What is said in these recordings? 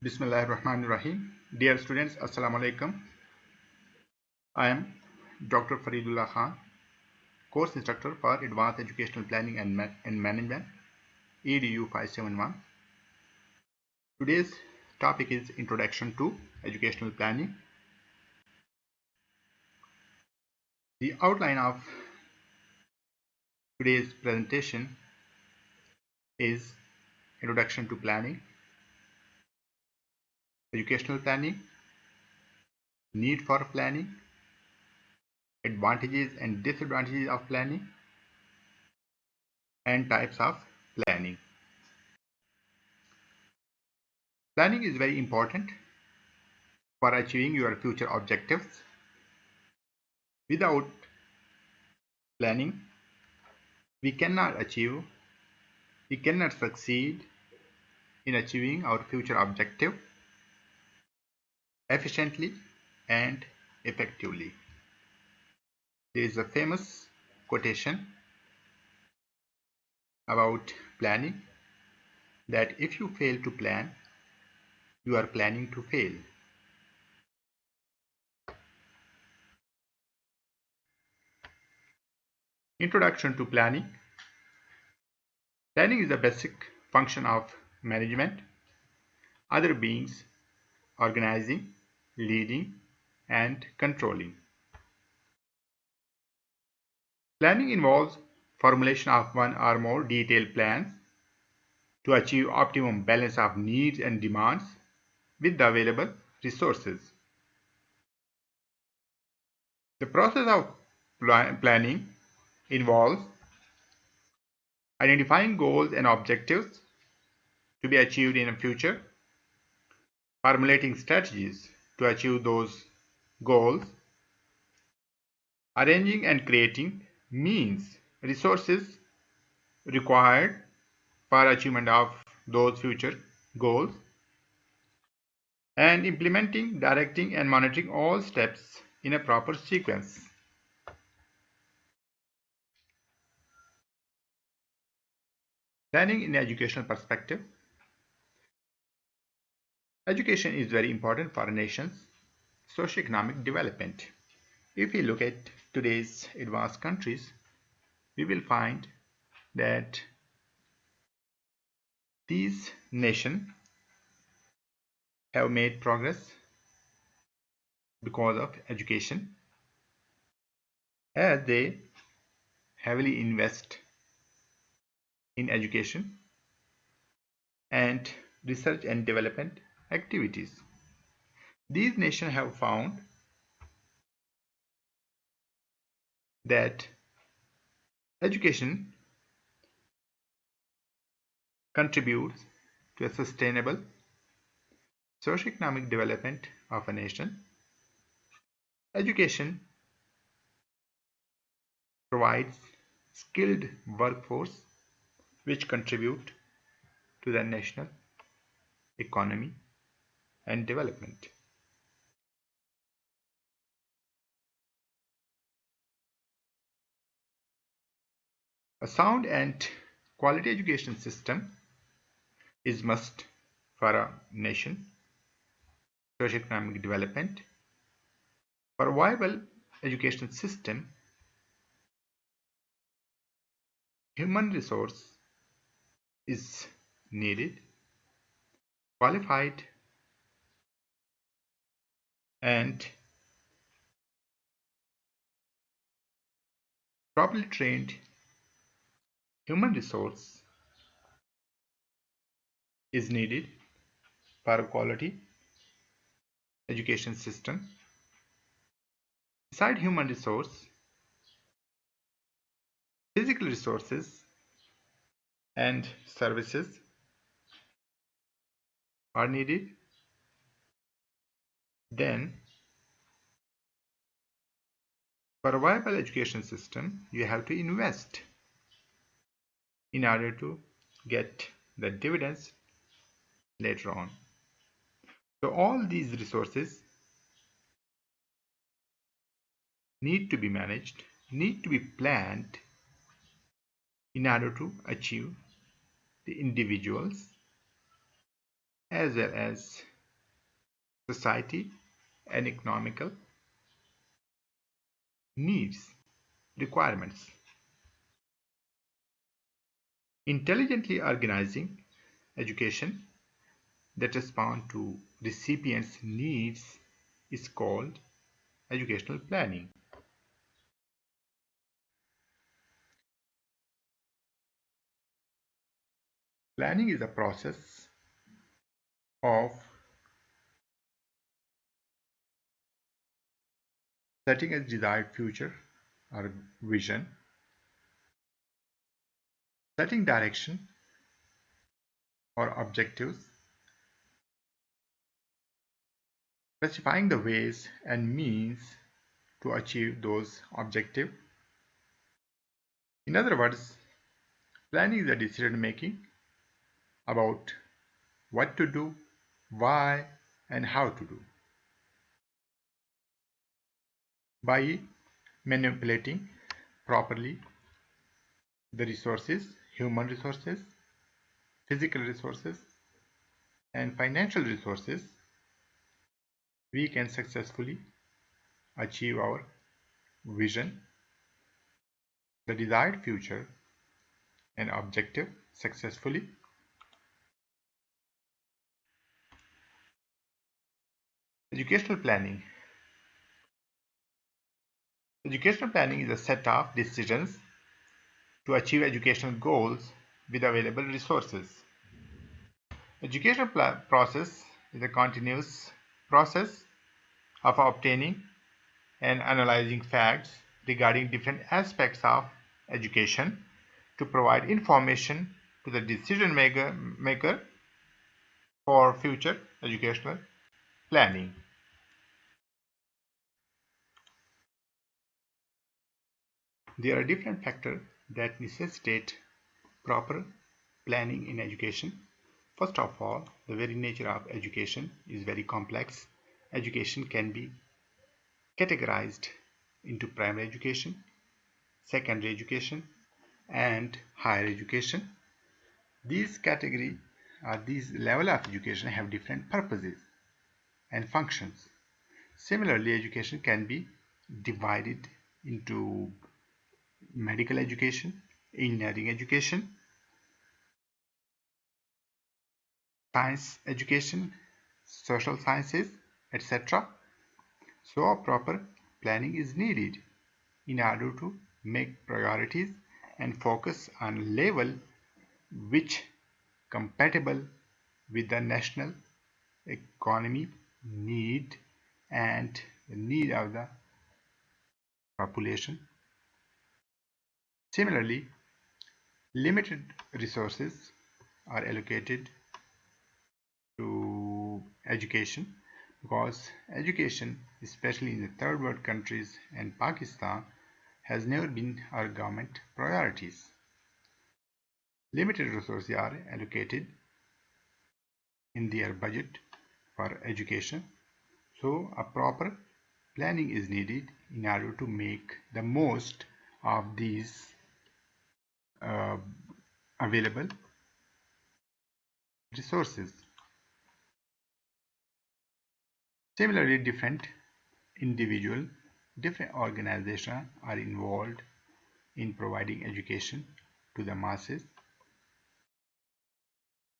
Bismillahirrahmanirrahim. Dear students, Assalamu alaikum. I am Dr. Faridullah Khan, course instructor for Advanced Educational Planning and Management, EDU-571. Today's topic is Introduction to Educational Planning. The outline of today's presentation is Introduction to Planning, Educational Planning, Need for Planning, Advantages and Disadvantages of Planning, and Types of Planning. Planning is very important for achieving your future objectives. Without planning, we cannot succeed in achieving our future objective efficiently and effectively. There is a famous quotation about planning that if you fail to plan, you are planning to fail. Introduction to planning. Planning is a basic function of management, other beings organizing, leading, and controlling. Planning involves formulation of one or more detailed plans to achieve optimum balance of needs and demands with the available resources. The process of planning involves identifying goals and objectives to be achieved in the future, formulating strategies to achieve those goals, arranging and creating means, resources required for achievement of those future goals, and implementing, directing, and monitoring all steps in a proper sequence. Planning in educational perspective. Education is very important for a nation's socio-economic development. If we look at today's advanced countries, we will find that these nations have made progress because of education, as they heavily invest in education and research and development activities. These nations have found that education contributes to a sustainable socio-economic development of a nation. Education provides skilled workforce which contribute to the national economy and development. A sound and quality education system is must for a nation socio-economic development. For a viable education system, human resource is needed, qualified and properly trained human resource is needed for a quality education system. Beside human resource, physical resources and services are needed. Then, for a viable education system, you have to invest in order to get the dividends later on. So all these resources need to be managed, need to be planned in order to achieve the individuals as well as society and economical needs, requirements. Intelligently organizing education that respond to recipients' needs is called educational planning. Planning is a process of setting a desired future or vision, setting direction or objectives, specifying the ways and means to achieve those objectives. In other words, planning is a decision making about what to do, why, and how to do. By manipulating properly the resources, human resources, physical resources, and financial resources, we can successfully achieve our vision, the desired future, and objective successfully. Educational planning. Educational planning is a set of decisions to achieve educational goals with available resources. Educational process is a continuous process of obtaining and analyzing facts regarding different aspects of education to provide information to the decision maker for future educational planning. There are different factors that necessitate proper planning in education. First of all, the very nature of education is very complex. Education can be categorized into primary education, secondary education, and higher education. These category or these level of education have different purposes and functions. Similarly, education can be divided into medical education, engineering education, science education, social sciences, etc. So a proper planning is needed in order to make priorities and focus on level which compatible with the national economy need and the need of the population. Similarly, limited resources are allocated to education because education, especially in the third world countries and Pakistan, has never been our government priorities. Limited resources are allocated in their budget for education, so a proper planning is needed in order to make the most of these uh, available resources. Similarly, different individuals, different organizations are involved in providing education to the masses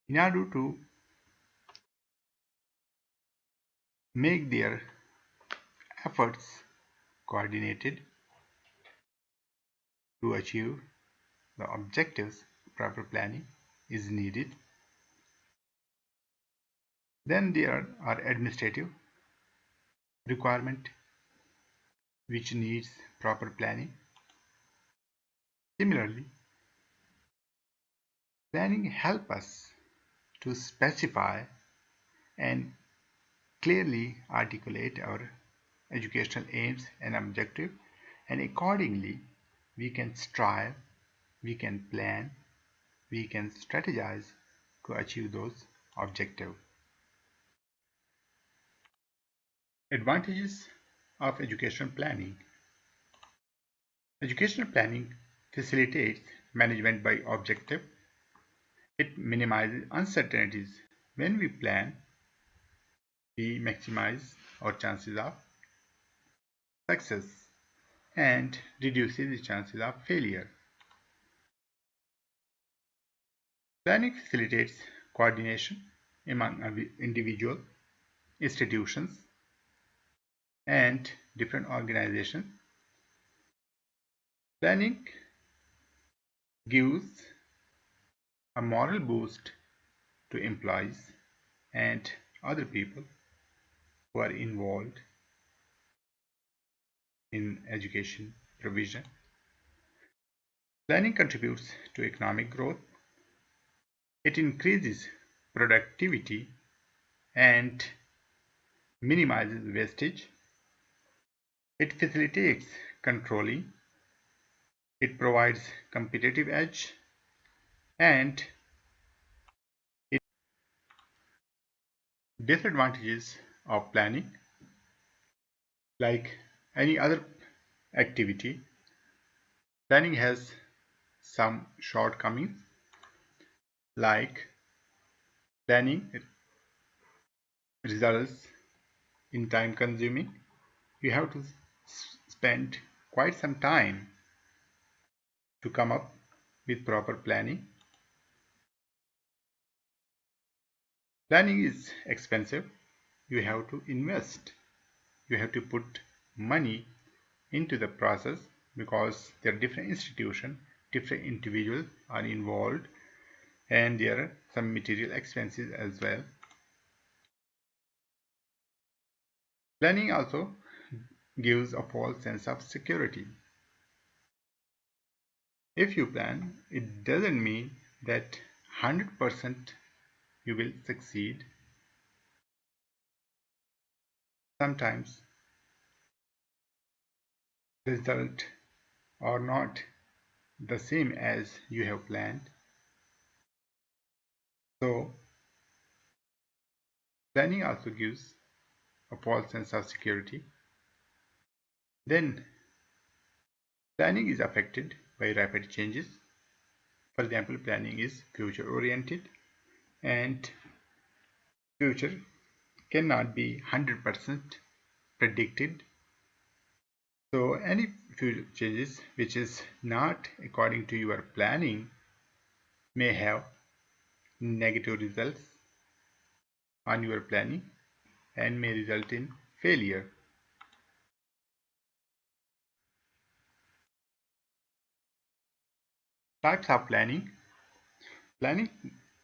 in order to make their efforts coordinated to achieve the objectives. Proper planning is needed. Then there are administrative requirements which needs proper planning. Similarly, planning helps us to specify and clearly articulate our educational aims and objectives, and accordingly we can strive, we can plan, we can strategize to achieve those objectives. Advantages of educational planning. Educational planning facilitates management by objective. It minimizes uncertainties. When we plan, we maximize our chances of success and reduces the chances of failure. Planning facilitates coordination among individuals, institutions, and different organizations. Planning gives a moral boost to employees and other people who are involved in education provision. Planning contributes to economic growth. It increases productivity and minimizes wastage. It facilitates controlling. It provides competitive edge, and disadvantages of planning, like any other activity, planning has some shortcomings, like planning results in time consuming. You have to spend quite some time to come up with proper planning. Planning is expensive. You have to invest. You have to put money into the process because there are different institutions, different individuals are involved, and there are some material expenses as well. Planning also gives a false sense of security. If you plan, it doesn't mean that 100% you will succeed. Sometimes results are not the same as you have planned. So planning also gives a false sense of security. Then planning is affected by rapid changes. For example, planning is future oriented, and future cannot be 100% predicted. So any future changes which is not according to your planning may have negative results on your planning and may result in failure. Types of planning. Planning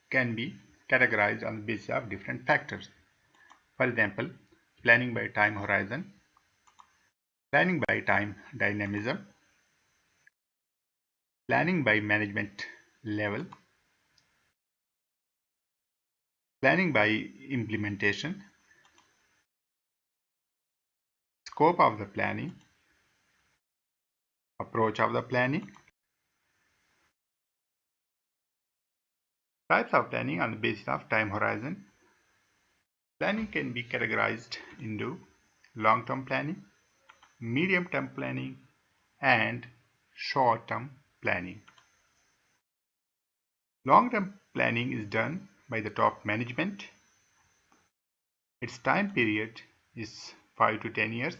can be categorized on the basis of different factors. For example, planning by time horizon, planning by time dynamism, planning by management level, planning by implementation, scope of the planning, approach of the planning. Types of planning on the basis of time horizon. Planning can be categorized into long-term planning, medium-term planning, and short-term planning. Long-term planning is done by the top management. Its time period is 5 to 10 years,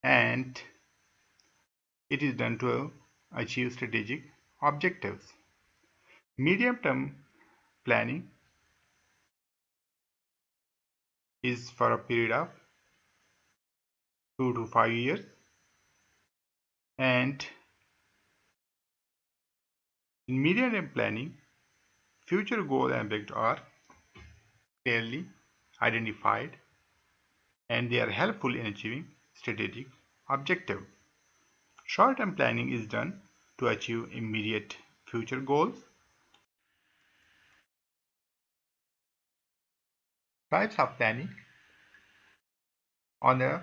and it is done to achieve strategic objectives. Medium-term planning is for a period of 2 to 5 years, and in medium-term planning, future goals and objectives are clearly identified and they are helpful in achieving strategic objective. Short-term planning is done to achieve immediate future goals. Types of planning on the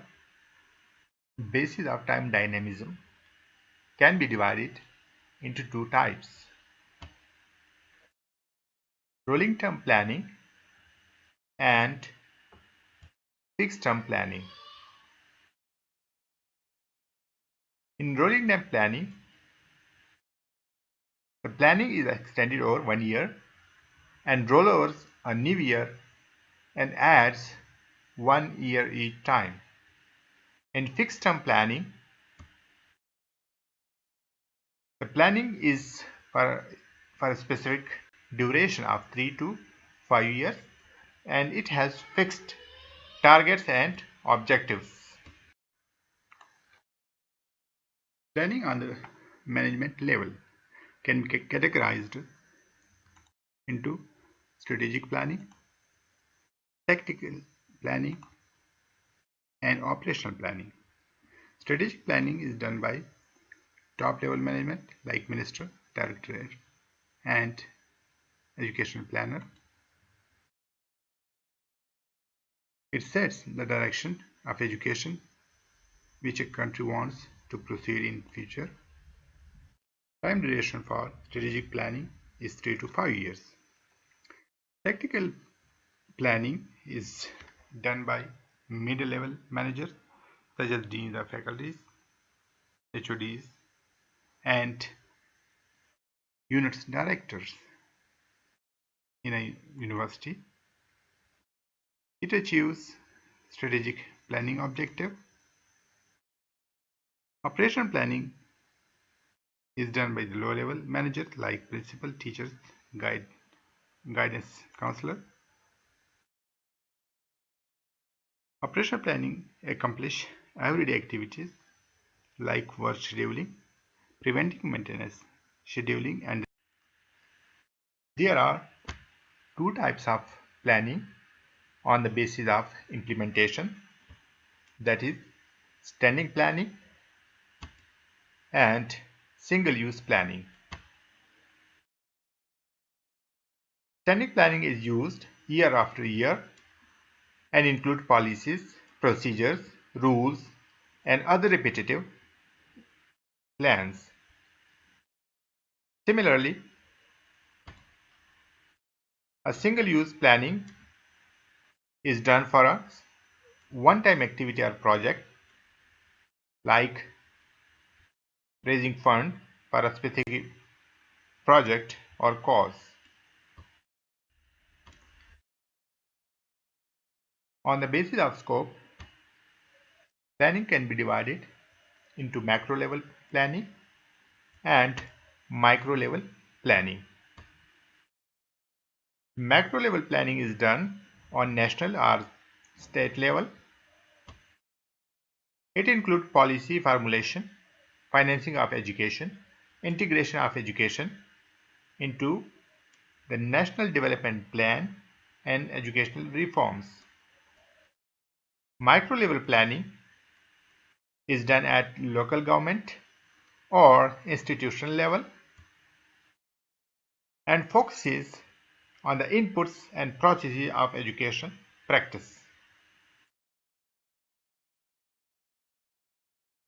basis of time dynamism can be divided into two types: rolling term planning and fixed term planning. In rolling term planning, the planning is extended over 1 year and rollovers a new year and adds 1 year each time. In fixed term planning, the planning is for a specific duration of 3 to 5 years, and it has fixed targets and objectives. Planning on the management level can be categorized into strategic planning, tactical planning, and operational planning. Strategic planning is done by top level management like minister, director, and educational planner. It sets the direction of education which a country wants to proceed in future. Time duration for strategic planning is 3 to 5 years. Tactical planning is done by middle level managers such as deans of faculties, HODs, and units directors in a university. It achieves strategic planning objective. Operational planning is done by the low level managers like principal, teachers, guidance counselor. Operational planning accomplish everyday activities like work scheduling, preventive maintenance, scheduling, and there are two types of planning on the basis of implementation, that is standing planning and single-use planning. Standing planning is used year after year and include policies, procedures, rules, and other repetitive plans. Similarly, a single-use planning is done for a one-time activity or project like raising fund for a specific project or cause. On the basis of scope, planning can be divided into macro level planning and micro level planning. Macro level planning is done on national or state level. It includes policy formulation, financing of education, integration of education into the National Development Plan, and educational reforms. Micro level planning is done at local government or institutional level and focuses on the inputs and processes of education practice.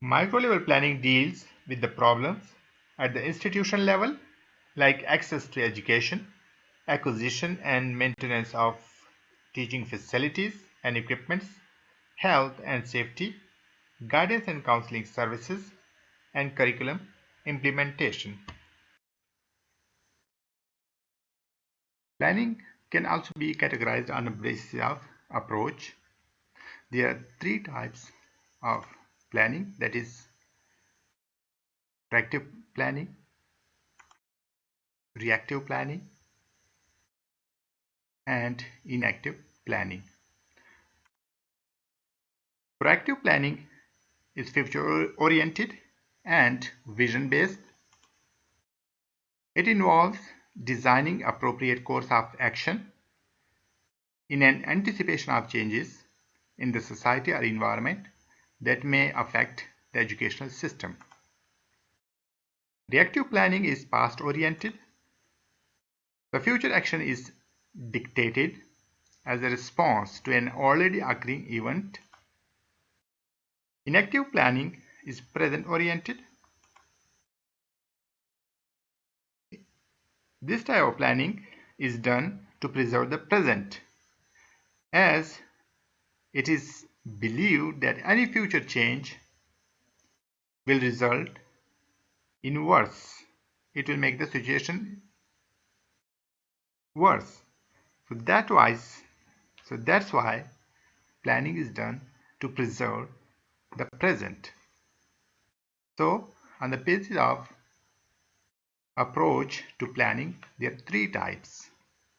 Micro level planning deals with the problems at the institution level like access to education, acquisition and maintenance of teaching facilities and equipments, health and safety, guidance and counseling services, and curriculum implementation. Planning can also be categorized on the basis of approach. There are three types of planning, that is proactive planning, reactive planning, and inactive planning. Proactive planning is future oriented and vision based. It involves designing appropriate course of action in an anticipation of changes in the society or environment that may affect the educational system. Reactive planning is past oriented. The future action is dictated as a response to an already occurring event. Inactive planning is present oriented. This type of planning is done to preserve the present, as it is believed that any future change will result in worse. It will make the situation worse. So that's why planning is done to preserve the present. So, on the basis of approach to planning, there are three types,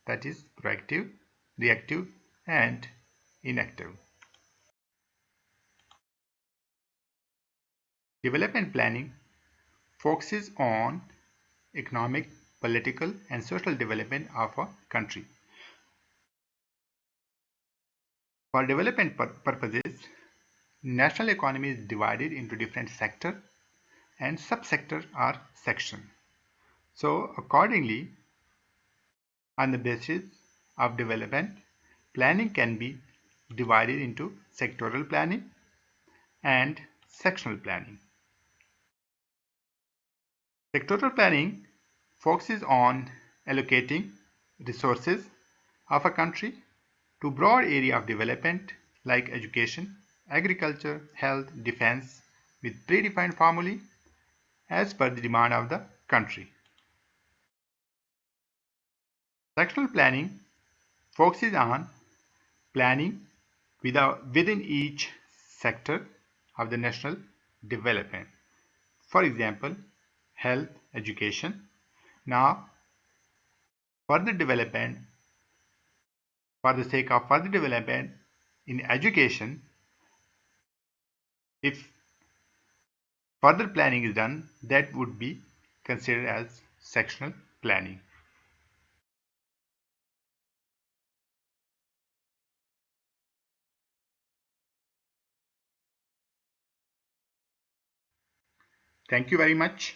that is proactive, reactive, and inactive. Development planning focuses on economic, political, and social development of a country. For development purposes, national economy is divided into different sectors and subsectors are sections. So accordingly, on the basis of development, planning can be divided into sectoral planning and sectional planning. Sectoral planning focuses on allocating resources of a country to broad area of development like education, agriculture, health, defense with predefined formulae as per the demand of the country. Sectoral planning focuses on planning within each sector of the national development. For example, health, education. Now, further development, for the sake of further development in education, if further planning is done, that would be considered as sectional planning. Thank you very much.